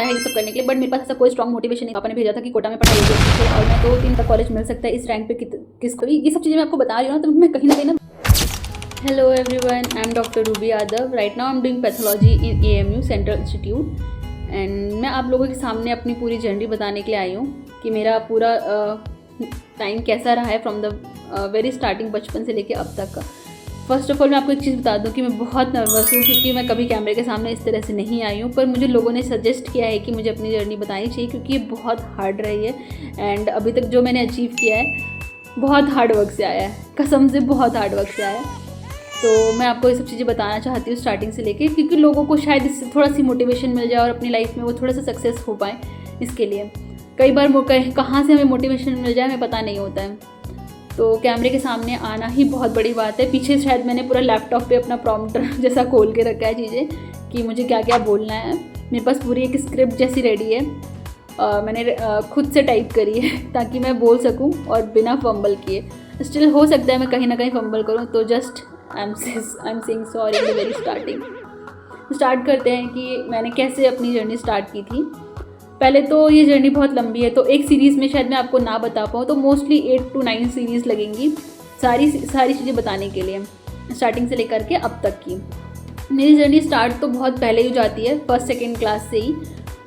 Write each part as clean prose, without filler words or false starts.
है ये सब करने के लिए, बट मेरे पास ऐसा कोई स्ट्रॉन्ग मोटिवेशन नहीं। पापा ने भेजा था कि कोटा में पढ़ाई होगी अच्छे से और मैं 2-3 तक कॉलेज मिल सकता है इस रैंक पे किसको। ये सब चीज़ें मैं आपको बता रही हूँ ना, तो मैं कहीं ना कहीं ना। Hello everyone, I am doctor Ruby Yadav. Right now I am doing pathology in AMU central institute and मैं आप लोगों के सामने अपनी पूरी जर्नी बताने के लिए आई हूँ कि मेरा पूरा टाइम कैसा रहा है फ्रॉम द वेरी स्टार्टिंग, बचपन से लेके अब तक का। फर्स्ट ऑफ ऑल मैं आपको एक चीज़ बता दूं कि मैं बहुत नर्वस हूँ क्योंकि मैं कभी कैमरे के सामने इस तरह से नहीं आई हूँ, पर मुझे लोगों ने सजेस्ट किया है कि मुझे अपनी जर्नी बतानी चाहिए क्योंकि ये बहुत हार्ड रही है एंड अभी तक जो मैंने अचीव किया है बहुत हार्ड वर्क से आया है, कसम से बहुत हार्ड वर्क से आया है। तो मैं आपको ये सब चीज़ें बताना चाहती हूँ स्टार्टिंग से लेके, क्योंकि लोगों को शायद इससे थोड़ा सी मोटिवेशन मिल जाए और अपनी लाइफ में वो थोड़ा सा सक्सेस हो पाए। इसके लिए कई बार कहाँ से हमें मोटिवेशन मिल जाए हमें पता नहीं होता है। तो कैमरे के सामने आना ही बहुत बड़ी बात है। पीछे शायद मैंने पूरा लैपटॉप पे अपना प्रॉम्प्टर जैसा खोल के रखा है चीज़ें कि मुझे क्या क्या बोलना है। मेरे पास पूरी एक स्क्रिप्ट जैसी रेडी है, मैंने खुद से टाइप करी है ताकि मैं बोल सकूं और बिना फंबल किए। स्टिल हो सकता है मैं कहीं ना कहीं फंबल करूं, तो just I am saying sorry in the very starting. Start करते हैं कि मैंने कैसे अपनी जर्नी स्टार्ट की थी। पहले तो ये जर्नी बहुत लंबी है, तो एक सीरीज़ में शायद मैं आपको ना बता पाऊँ, तो मोस्टली 8 to 9 सीरीज़ लगेंगी सारी चीज़ें बताने के लिए, स्टार्टिंग से लेकर के अब तक की। मेरी जर्नी स्टार्ट तो बहुत पहले ही हो जाती है, 1st-2nd क्लास से ही,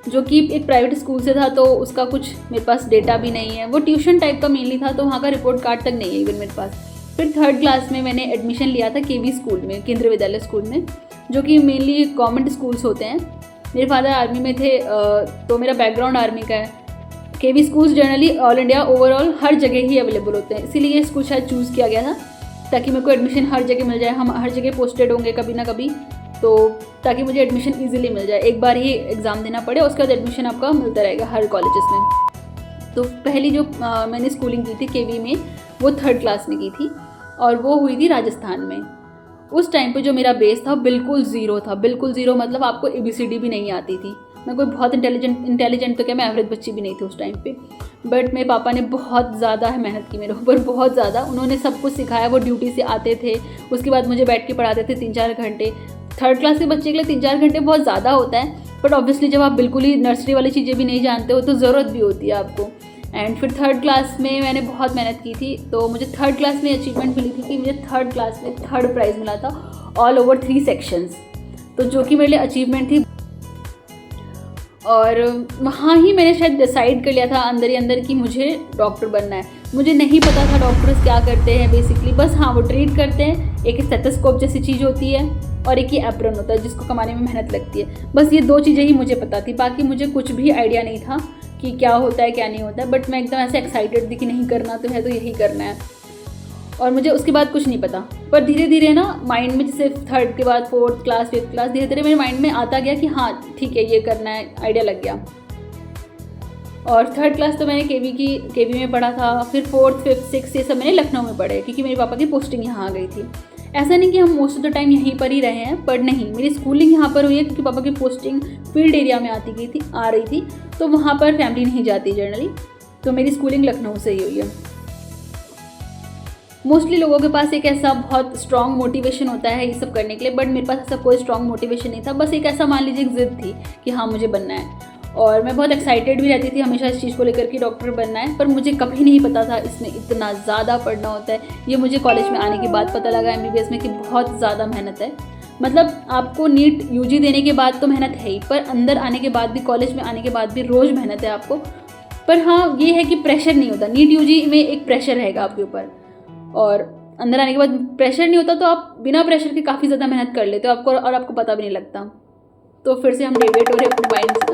जो कि एक प्राइवेट स्कूल से था, तो उसका कुछ मेरे पास डेटा भी नहीं है। वो ट्यूशन टाइप का मेनली था, तो वहाँ का रिपोर्ट कार्ड तक नहीं है इवन मेरे पास। फिर 3rd क्लास में मैंने एडमिशन लिया था KV स्कूल में, केंद्रीय विद्यालय स्कूल में, जो कि मेनली गवर्नमेंट स्कूल्स होते हैं। मेरे फादर आर्मी में थे, तो मेरा बैकग्राउंड आर्मी का है। KV schools generally all India overall हर जगह ही अवेलेबल होते हैं, इसीलिए ये स्कूल शायद चूज़ किया गया था ताकि मेरे को एडमिशन हर जगह मिल जाए। हम हर जगह पोस्टेड होंगे कभी ना कभी, तो ताकि मुझे एडमिशन ईजिली मिल जाए। एक बार ही एग्ज़ाम देना पड़े, उसके बाद एडमिशन आपका मिलता रहेगा हर कॉलेजेस में। तो पहली जो मैंने स्कूलिंग की थी KV में, वो 3rd क्लास में की थी और वो हुई थी राजस्थान में। उस टाइम पे जो मेरा बेस था बिल्कुल ज़ीरो था, बिल्कुल ज़ीरो, मतलब आपको ABCD भी नहीं आती थी। मैं कोई बहुत इंटेलिजेंट तो क्या, मैं एवरेज बच्ची भी नहीं थी उस टाइम पे। बट मेरे पापा ने बहुत ज़्यादा मेहनत की मेरे ऊपर, बहुत ज़्यादा। उन्होंने सब कुछ सिखाया, वो ड्यूटी से आते थे, उसके बाद मुझे बैठ के पढ़ाते थे 3-4 घंटे। 3rd क्लास के बच्चे के लिए 3-4 घंटे बहुत ज़्यादा होता है, बट ऑब्वियसली जब आप बिल्कुल ही नर्सरी वाली चीज़ें भी नहीं जानते हो तो ज़रूरत भी होती है आपको। एंड फिर 3rd क्लास में मैंने बहुत मेहनत की थी, तो मुझे 3rd क्लास में अचीवमेंट मिली थी कि मुझे 3rd क्लास में 3rd प्राइज़ मिला था ऑल ओवर 3 सेक्शंस, तो जो कि मेरे लिए अचीवमेंट थी। और वहाँ ही मैंने शायद डिसाइड कर लिया था अंदर ही अंदर कि मुझे डॉक्टर बनना है। मुझे नहीं पता था डॉक्टर्स क्या करते हैं बेसिकली, बस हाँ वो ट्रीट करते हैं, एक स्टेथोस्कोप जैसी चीज़ होती है और एक ही एप्रन होता है जिसको कमाने में मेहनत लगती है। बस ये 2 चीज़ें ही मुझे पता थी, बाकी मुझे कुछ भी आइडिया नहीं था कि क्या होता है क्या नहीं होता है। बट मैं एकदम ऐसे एक्साइटेड थी कि नहीं करना तो है तो यही करना है, और मुझे उसके बाद कुछ नहीं पता। पर धीरे धीरे ना माइंड में, जैसे 3rd के बाद 4th क्लास 5th क्लास, धीरे धीरे मेरे माइंड में आता गया कि हाँ ठीक है ये करना है, आइडिया लग गया। और 3rd क्लास तो मैंने KV में पढ़ा था। फिर 4th 5th 6th ये सब मैंने लखनऊ में पढ़े क्योंकि मेरे पापा की पोस्टिंग यहाँ आ गई थी। ऐसा नहीं कि हम मोस्ट ऑफ द टाइम यहीं पर ही रहे हैं, पर नहीं, मेरी स्कूलिंग यहाँ पर हुई है क्योंकि पापा की पोस्टिंग फील्ड एरिया में आ रही थी, तो वहाँ पर फैमिली नहीं जाती जनरली, तो मेरी स्कूलिंग लखनऊ से ही हुई है। मोस्टली लोगों के पास एक ऐसा बहुत स्ट्रॉन्ग मोटिवेशन होता है ये सब करने के लिए, बट मेरे पास ऐसा कोई स्ट्रॉन्ग मोटिवेशन नहीं था। बस एक ऐसा मान लीजिए एक जिद थी कि हाँ मुझे बनना है, और मैं बहुत एक्साइटेड भी रहती थी हमेशा इस चीज़ को लेकर कि डॉक्टर बनना है। पर मुझे कभी नहीं पता था इसमें इतना ज़्यादा पढ़ना होता है। ये मुझे कॉलेज में आने के बाद पता लगा MBBS में कि बहुत ज़्यादा मेहनत है। मतलब आपको नीट UG देने के बाद तो मेहनत है ही, पर अंदर आने के बाद भी, कॉलेज में आने के बाद भी रोज़ मेहनत है आपको। पर हाँ ये है कि प्रेशर नहीं होता। नीट UG में एक प्रेशर रहेगा आपके ऊपर, और अंदर आने के बाद प्रेशर नहीं होता, तो आप बिना प्रेशर के काफ़ी ज़्यादा मेहनत कर लेते हो आपको, और आपको पता भी नहीं लगता। तो फिर से हम डेविएट हो रहे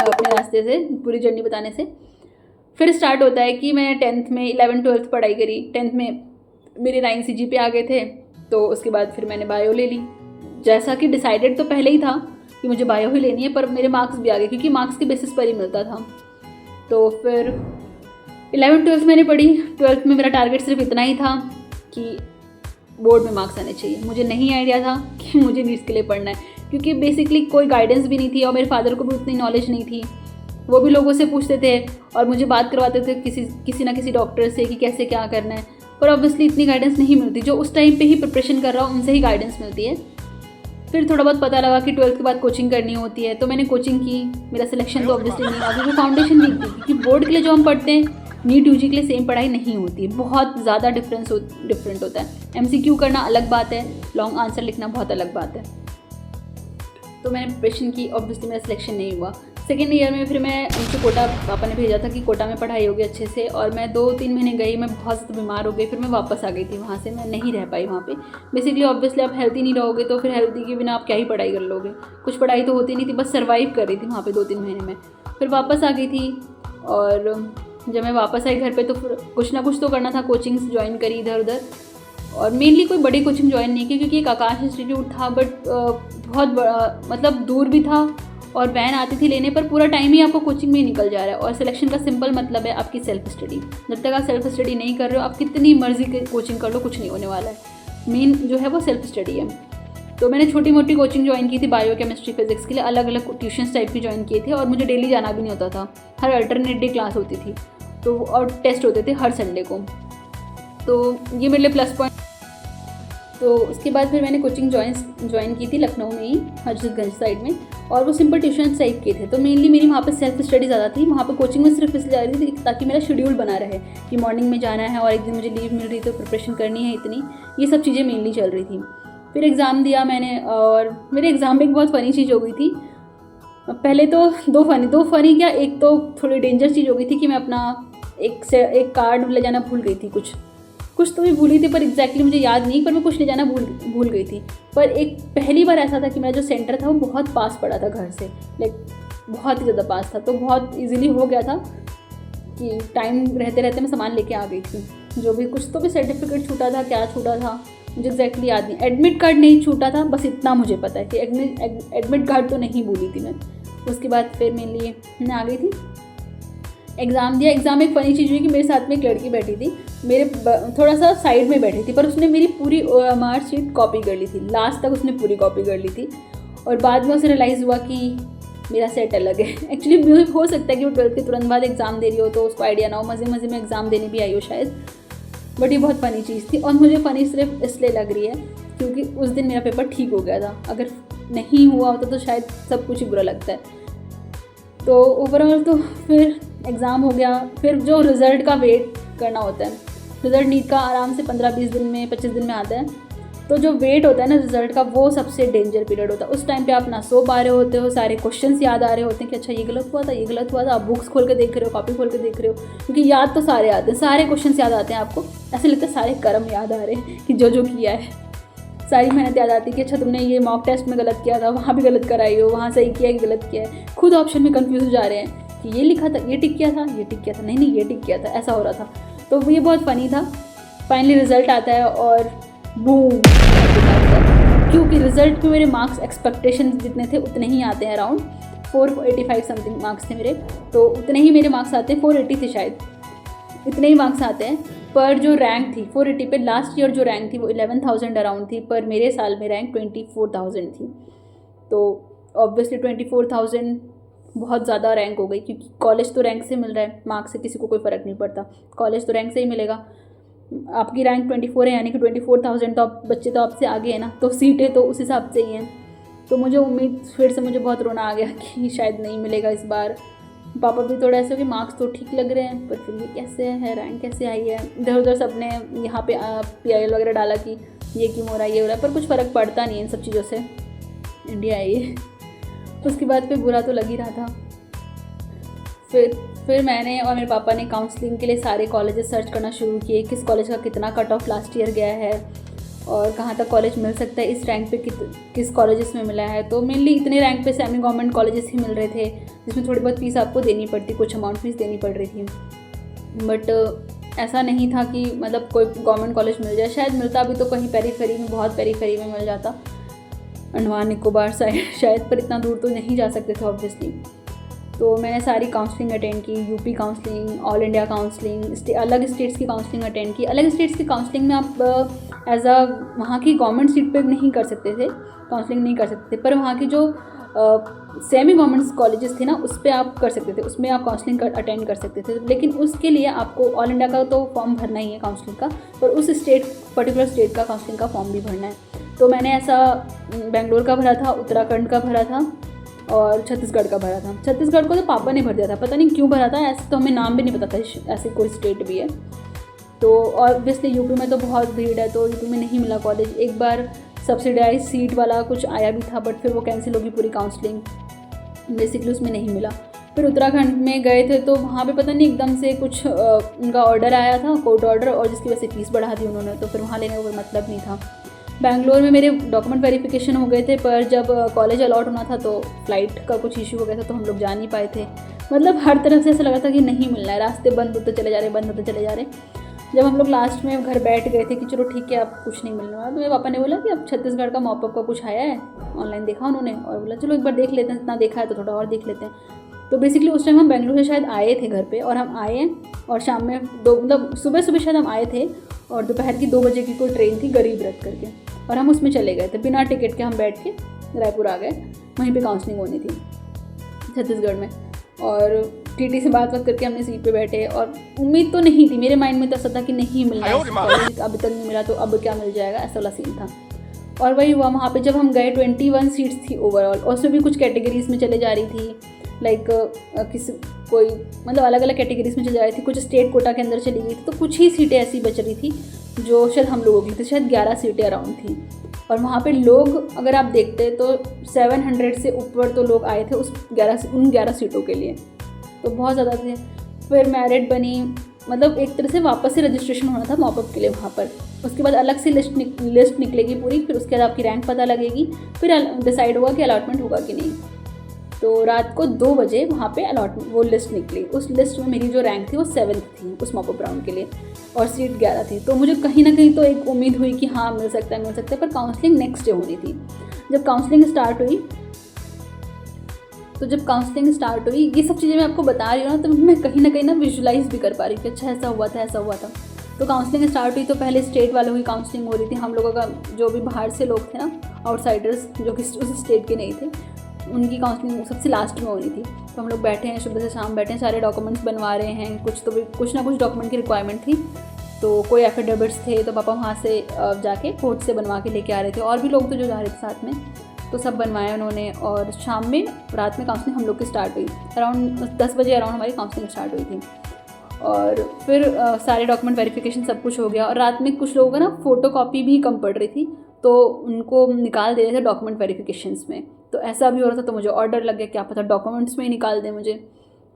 अपने रास्ते से, पूरी जर्नी बताने से। फिर स्टार्ट होता है कि मैं 10th में 11th 12th पढ़ाई करी। 10th में मेरे 9 CGPA आ गए थे, तो उसके बाद फिर मैंने बायो ले ली। जैसा कि डिसाइडेड तो पहले ही था कि मुझे बायो ही लेनी है, पर मेरे मार्क्स भी आ गए क्योंकि मार्क्स के बेसिस पर ही मिलता था। तो फिर 11th 12th मैंने पढ़ी। 12th में मेरा टारगेट सिर्फ इतना ही था कि बोर्ड में मार्क्स आने चाहिए। मुझे नहीं आइडिया था कि मुझे नीट्स के लिए पढ़ना है, क्योंकि बेसिकली कोई गाइडेंस भी नहीं थी और मेरे फादर को भी उतनी नॉलेज नहीं थी। वो भी लोगों से पूछते थे और मुझे बात करवाते थे किसी ना किसी डॉक्टर से कि कैसे क्या करना है, पर ऑब्वियसली इतनी गाइडेंस नहीं मिलती। जो उस टाइम पे ही प्रिपरेशन कर रहा हूँ उनसे ही गाइडेंस मिलती है। फिर थोड़ा बहुत पता लगा कि 12th के बाद कोचिंग करनी होती है, तो मैंने कोचिंग की। मेरा सिलेक्शन तो ऑब्वियसली नहीं हुआ क्योंकि फाउंडेशन वीक थी, क्योंकि बोर्ड के लिए जो हम पढ़ते हैं नीट यूजी के लिए सेम पढ़ाई नहीं होती है, बहुत ज़्यादा डिफरेंट होता है। MCQ करना अलग बात है, लॉन्ग आंसर लिखना बहुत अलग बात है। तो मैंने प्रिपरेशन की, ऑब्वियसली मेरा सिलेक्शन नहीं हुआ। सेकेंड ईयर में फिर मैं मुझे कोटा, पापा ने भेजा था कि कोटा में पढ़ाई होगी अच्छे से, और मैं 2-3 महीने गई, मैं बहुत ज़्यादा बीमार हो गई, फिर मैं वापस आ गई थी वहाँ से, मैं नहीं रह पाई वहाँ पे। बेसिकली ऑब्वियसली आप हेल्दी नहीं रहोगे तो फिर हेल्दी के बिना आप क्या ही पढ़ाई कर लोगे, कुछ पढ़ाई तो होती नहीं थी, बस सर्वाइव कर रही थी वहाँ पर 2-3 महीने में। फिर वापस आ गई थी, और जब मैं वापस आई घर पे तो फिर कुछ ना कुछ तो करना था, कोचिंग्स ज्वाइन करी इधर उधर, और मेनली कोई बड़ी कोचिंग ज्वाइन नहीं की क्योंकि एक आकाश इंस्टीट्यूट था, बट बहुत बड़ा, मतलब दूर भी था, और वैन आती थी लेने पर पूरा टाइम ही आपको कोचिंग में ही निकल जा रहा है। और सिलेक्शन का सिंपल मतलब है आपकी सेल्फ स्टडी। जब तक आप सेल्फ स्टडी नहीं कर रहे हो, आप कितनी मर्जी की कोचिंग कर लो, कुछ नहीं होने वाला है। मेन जो है वो सेल्फ स्टडी है। तो मैंने छोटी मोटी कोचिंग ज्वाइन की थी, बायो केमिस्ट्री फिजिक्स के लिए, अलग अलग ट्यूशन्स टाइप की ज्वाइन किए थे, और मुझे डेली जाना भी नहीं होता था, हर अल्टरनेट डे क्लास होती थी, तो और टेस्ट होते थे हर संडे को, तो ये मेरे लिए प्लस पॉइंट। तो उसके बाद फिर मैंने कोचिंग ज्वाइन की थी लखनऊ में ही, हजरतगंज साइड में, और वो सिंपल ट्यूशन टाइप के थे। तो मेनली मेरी वहाँ पे सेल्फ स्टडी ज़्यादा थी। वहाँ पे कोचिंग में सिर्फ इसलिए जा रही थी ताकि मेरा शेड्यूल बना रहे कि मॉर्निंग में जाना है और एक दिन मुझे लीव मिल रही तो प्रिपरेशन करनी है इतनी, ये सब चीज़ें मेनली चल रही थी। फिर एग्ज़ाम दिया मैंने, और मेरे एग्ज़ाम में एक बहुत फ़नी चीज़ हो गई थी। पहले तो दो फ़नी क्या, एक तो थोड़ी डेंजर चीज़ हो गई थी कि मैं अपना एक कार्ड ले जाना भूल गई थी, कुछ तो भी भूली थी, पर एग्जैक्टली मुझे याद नहीं, पर मैं कुछ ले जाना भूल गई थी। पर एक पहली बार ऐसा था कि मेरा जो सेंटर था वो बहुत पास पड़ा था घर से, लाइक बहुत ही ज़्यादा पास था, तो बहुत इजीली हो गया था कि टाइम रहते रहते मैं सामान लेके आ गई थी। जो भी कुछ तो भी सर्टिफिकेट छूटा था, क्या छूटा था मुझे एग्जैक्टली याद नहीं। एडमिट कार्ड नहीं छूटा था, बस इतना मुझे पता है कि एडमिट कार्ड तो नहीं भूली थी मैं। उसके बाद फिर मेनली मैं आ गई थी, एग्ज़ाम दिया। एग्ज़ाम में एक फ़नी चीज़ हुई कि मेरे साथ में एक लड़की बैठी थी, मेरे थोड़ा सा साइड में बैठी थी, पर उसने मेरी पूरी मार्कशीट कॉपी कर ली थी, लास्ट तक उसने पूरी कॉपी कर ली थी, और बाद में उसे रियलाइज़ हुआ कि मेरा सेट अलग है। एक्चुअली मुझे हो सकता है कि वो 12th के तुरंत बाद एग्ज़ाम दे रही हो तो उसको आइडिया ना हो, मज़े मज़े में एग्ज़ाम देने भी आई हो शायद, बट ये बहुत फ़नी चीज़ थी। और मुझे फ़नी सिर्फ इसलिए लग रही है क्योंकि उस दिन मेरा पेपर ठीक हो गया था, अगर नहीं हुआ होता तो शायद सब कुछ ही बुरा लगता है। तो ओवरऑल तो फिर एग्ज़ाम हो गया, फिर जो रिज़ल्ट का वेट करना होता है, रिज़ल्ट नीट का आराम से 15-20 दिन में 25 दिन में आता है, तो जो वेट होता है ना रिज़ल्ट का, वो सबसे डेंजर पीरियड होता है। उस टाइम पे आप ना सो पा रहे होते हो, सारे क्वेश्चंस याद आ रहे होते हैं कि अच्छा ये गलत हुआ था, ये गलत हुआ था, आप बुक्स खोल के देख रहे हो, कॉपी खोल के देख रहे हो, क्योंकि याद तो सारे आते हैं, सारे क्वेश्चंस याद आते हैं आपको, ऐसे लगता है सारे कर्म याद आ रहे हैं कि जो किया है, सारी मेहनत याद आती है कि अच्छा तुमने ये मॉक टेस्ट में गलत किया था, वहाँ भी गलत कराई हो, वहाँ सही किया कि गलत किया है, खुद ऑप्शन में कन्फ्यूज हो जा रहे हैं कि ये लिखा था, ये टिक किया था, ये टिक किया था, नहीं ये टिक किया था, ऐसा हो रहा था। तो ये बहुत फ़नी था। फाइनली रिज़ल्ट आता है और बूम, क्योंकि रिज़ल्ट में मेरे मार्क्स एक्सपेक्टेशन जितने थे उतने ही आते हैं, अराउंड 485 समथिंग मार्क्स थे मेरे, तो उतने ही मेरे मार्क्स आते हैं, 480 थे शायद, इतने ही मार्क्स आते हैं। पर जो रैंक थी 480 पे, लास्ट ईयर जो रैंक थी वो 11,000 अराउंड थी, पर मेरे साल में रैंक 24,000 थी। तो ऑब्वियसली 24,000 बहुत ज़्यादा रैंक हो गई, क्योंकि कॉलेज तो रैंक से मिल रहा है, मार्क्स से किसी को कोई फ़र्क नहीं पड़ता, कॉलेज तो रैंक से ही मिलेगा। आपकी रैंक 24 है यानी कि 24,000, तो आप बच्चे तो आपसे आगे हैं ना, तो सीटें तो उस हिसाब से ही हैं। तो मुझे उम्मीद, फिर से मुझे बहुत रोना आ गया कि शायद नहीं मिलेगा इस बार। पापा भी थोड़ा ऐसे कि मार्क्स तो ठीक लग रहे हैं, पर फिर ये कैसे है, रैंक कैसे आई है। इधर उधर सबने यहाँ पे PIL वगैरह डाला कि ये क्यों हो रहा है, ये हो रहा है, पर कुछ फ़र्क पड़ता नहीं है इन सब चीज़ों से, इंडिया आई है। उसके बाद फिर बुरा तो लग ही रहा था। फिर मैंने और मेरे पापा ने काउंसलिंग के लिए सारे कॉलेजेस सर्च करना शुरू किए, किस कॉलेज का कितना कट ऑफ लास्ट ईयर गया है और कहाँ तक कॉलेज मिल सकता है, इस रैंक पे किस कॉलेजेस में मिला है। तो मेनली इतने रैंक पे सेमी गवर्नमेंट कॉलेजेस ही मिल रहे थे, जिसमें थोड़ी बहुत फीस आपको देनी पड़ती, कुछ अमाउंट फीस देनी पड़ रही थी। बट ऐसा नहीं था कि मतलब कोई गवर्नमेंट कॉलेज मिल जाए, शायद मिलता भी तो कहीं पेरीफेरी में, बहुत पेरीफेरी में मिल जाता, अंडमान निकोबार साइड शायद, पर इतना दूर तो नहीं जा सकते थे ऑब्वियसली। तो मैंने सारी काउंसलिंग अटेंड की, UP counselling, all India counselling, अलग स्टेट्स की काउंसलिंग अटेंड की। अलग स्टेट्स की काउंसलिंग में आप एज अ वहाँ की गवर्नमेंट सीट पे नहीं कर सकते थे, काउंसलिंग नहीं कर सकते थे, पर वहाँ की जो सेमी गवर्नमेंट कॉलेजेस थे ना, उस पर आप कर सकते थे, उसमें आप काउंसलिंग अटेंड कर सकते थे। लेकिन उसके लिए आपको ऑल इंडिया का तो फॉर्म भरना ही है काउंसलिंग का, पर उस स्टेट, पर्टिकुलर स्टेट का काउंसलिंग का फॉर्म भी भरना है। तो मैंने ऐसा बेंगलोर का भरा था, उत्तराखंड का भरा था और छत्तीसगढ़ का भरा था। छत्तीसगढ़ को तो पापा ने भर दिया था, पता नहीं क्यों भरा था, ऐसे तो हमें नाम भी नहीं पता था ऐसे कोई स्टेट भी है। तो ऑब्वियसली यूपी में तो बहुत भीड़ है, तो यूपी में नहीं मिला कॉलेज। एक बार सब्सिडाइज सीट वाला कुछ आया भी था, बट फिर वो कैंसिल होगी पूरी काउंसलिंग, बेसिकली उसमें नहीं मिला। फिर उत्तराखंड में गए थे, तो वहाँ पे पता नहीं एकदम से कुछ उनका ऑर्डर आया था, कोर्ट ऑर्डर, और जिसकी वजह से फीस बढ़ा दी उन्होंने, तो फिर वहाँ लेने का कोई मतलब नहीं था। बैंगलोर में मेरे डॉक्यूमेंट वेरिफिकेशन हो गए थे, पर जब कॉलेज अलॉट होना था तो फ्लाइट का कुछ इशू हो गया था, तो हम लोग जा नहीं पाए थे। मतलब हर तरफ से ऐसा लगा था कि नहीं मिलना है, रास्ते बंद होते चले जा रहे, बंद होते चले जा रहे। जब हम लोग लास्ट में घर बैठ गए थे कि चलो ठीक है अब कुछ नहीं मिलने वाला, तो मेरे पापा ने बोला कि अब छत्तीसगढ़ का मॉपअप का कुछ आया है, ऑनलाइन देखा उन्होंने और बोला चलो एक बार देख लेते हैं, इतना देखा है तो थोड़ा और देख लेते हैं। तो बेसिकली उस टाइम हम बेंगलुरु से शायद आए थे घर पे, और हम आए हैं और शाम में मतलब सुबह शायद हम आए थे, और दोपहर की 2 बजे की कोई ट्रेन थी गरीब रथ करके, और हम उसमें चले गए थे बिना टिकट के। हम बैठ के रायपुर आ गए, वहीं पे काउंसलिंग होनी थी छत्तीसगढ़ में, और टीटी से बात करके हमने सीट पे बैठे। और उम्मीद तो नहीं थी, मेरे माइंड में तो ऐसा था कि नहीं मिलना है, अभी तक नहीं मिला तो अब क्या मिल जाएगा, ऐसा वाला सीन था। और वही हुआ, वहाँ पे जब हम गए 21 सीट्स थी ओवरऑल, और उसमें भी कुछ कैटेगरीज में चले जा रही थी, लाइक कोई मतलब अलग अलग कैटेगरीज में चले जा रही थी, कुछ स्टेट कोटा के अंदर चली गई थी, तो कुछ ही सीटें ऐसी बच रही थी जो शायद हम लोगों की थी, शायद 11 सीटें अराउंड थी। और वहाँ पे लोग अगर आप देखते तो 700 से ऊपर तो लोग आए थे उन 11 सीटों के लिए, तो बहुत ज़्यादा थे। फिर मेरिट बनी, मतलब एक तरह से वापस से रजिस्ट्रेशन होना था मॉपअप के लिए वहाँ पर, उसके बाद अलग से लिस्ट निकलेगी पूरी, फिर उसके बाद आपकी रैंक पता लगेगी, फिर डिसाइड होगा कि अलॉटमेंट होगा कि नहीं। तो रात को 2 बजे वहाँ पे अलॉटमेंट वो लिस्ट निकली, उस लिस्ट में मेरी जो रैंक थी वो 7th थी उस मॉपअप राउंड के लिए, और सीट 11 थी। तो मुझे कहीं ना कहीं तो एक उम्मीद हुई कि हाँ मिल सकता है, पर काउंसलिंग नेक्स्ट डे होनी थी। जब काउंसलिंग स्टार्ट हुई ये सब चीज़ें मैं आपको बता रही हूँ ना, तो मैं कहीं ना विजुलाइज भी कर पा रही थी, अच्छा ऐसा हुआ था। तो काउंसलिंग स्टार्ट हुई तो पहले स्टेट वालों की काउंसलिंग हो रही थी, हम लोगों का जो भी बाहर से लोग थे ना, आउटसाइडर्स जो कि उस स्टेट के नहीं थे, उनकी काउंसलिंग सबसे लास्ट में हो रही थी। तो हम लोग बैठे हैं, सुबह से शाम बैठे हैं, सारे डॉक्यूमेंट्स बनवा रहे हैं, कुछ ना कुछ डॉक्यूमेंट की रिक्वायरमेंट थी। तो कोई एफिडेविट्स थे, तो पापा वहाँ से जाके कोर्ट से बनवा के लेके आ रहे थे, और भी लोग थे जो जा रहे थे साथ में, तो सब बनवाया उन्होंने। और रात में काउंसलिंग हम लोग की स्टार्ट हुई, अराउंड 10 बजे अराउंड हमारी काउंसलिंग स्टार्ट हुई थी। और फिर सारे डॉक्यूमेंट वेरिफिकेशन सब कुछ हो गया, और रात में कुछ लोगों का ना फ़ोटो कॉपी भी कम पड़ रही थी, तो उनको निकाल दे रहे थे डॉक्यूमेंट वेरिफिकेशंस में। तो ऐसा भी हो रहा था, तो मुझे ऑर्डर लग गया, क्या पता डॉक्यूमेंट्स में ही निकाल दें मुझे।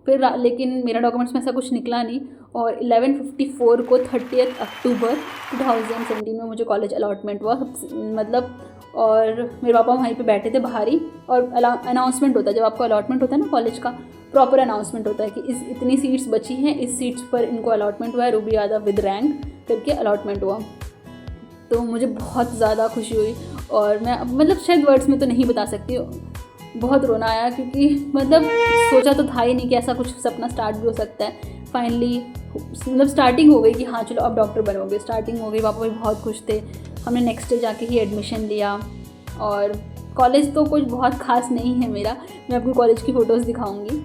फिर लेकिन मेरा डॉक्यूमेंट्स में ऐसा कुछ निकला नहीं, और 11:54 को 30 अक्टूबर 2017 में मुझे कॉलेज अलॉटमेंट हुआ, मतलब। और मेरे पापा वहीं पे बैठे थे बाहर ही, और अनाउंसमेंट होता है जब आपको अलॉटमेंट होता है ना कॉलेज का, प्रॉपर अनाउंसमेंट होता है कि इतनी सीट्स बची हैं, इस सीट्स पर इनको अलॉटमेंट हुआ है, रूबी यादव विद रैंक करके अलॉटमेंट हुआ। तो मुझे बहुत ज़्यादा खुशी हुई, और मैं मतलब शायद वर्ड्स में तो नहीं बता सकती, बहुत रोना आया, क्योंकि मतलब सोचा तो था ही नहीं कि ऐसा कुछ सपना स्टार्ट भी हो सकता है। फाइनली मतलब स्टार्टिंग हो गई कि हाँ चलो अब डॉक्टर बनोगे, स्टार्टिंग हो गई। पापा भी बहुत खुश थे। हमने नेक्स्ट डे जाके ही एडमिशन लिया, और कॉलेज तो कुछ बहुत ख़ास नहीं है मेरा, मैं आपको कॉलेज की फ़ोटोज़ दिखाऊंगी,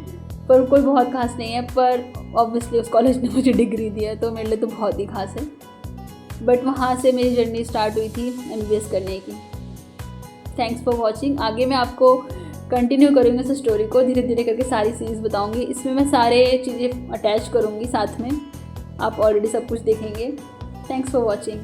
पर कोई बहुत ख़ास नहीं है, पर ऑब्वियसली उस कॉलेज ने मुझे डिग्री दी है, तो मेरे लिए तो बहुत ही ख़ास है। बट वहाँ से मेरी जर्नी स्टार्ट हुई थी MBBS करने की। Thanks for watching. आगे मैं आपको कंटिन्यू करूँगी इस स्टोरी को, धीरे धीरे करके सारी सीरीज़ बताऊँगी। इसमें मैं सारे चीज़ें अटैच करूँगी साथ में, आप ऑलरेडी सब कुछ देखेंगे। Thanks for watching.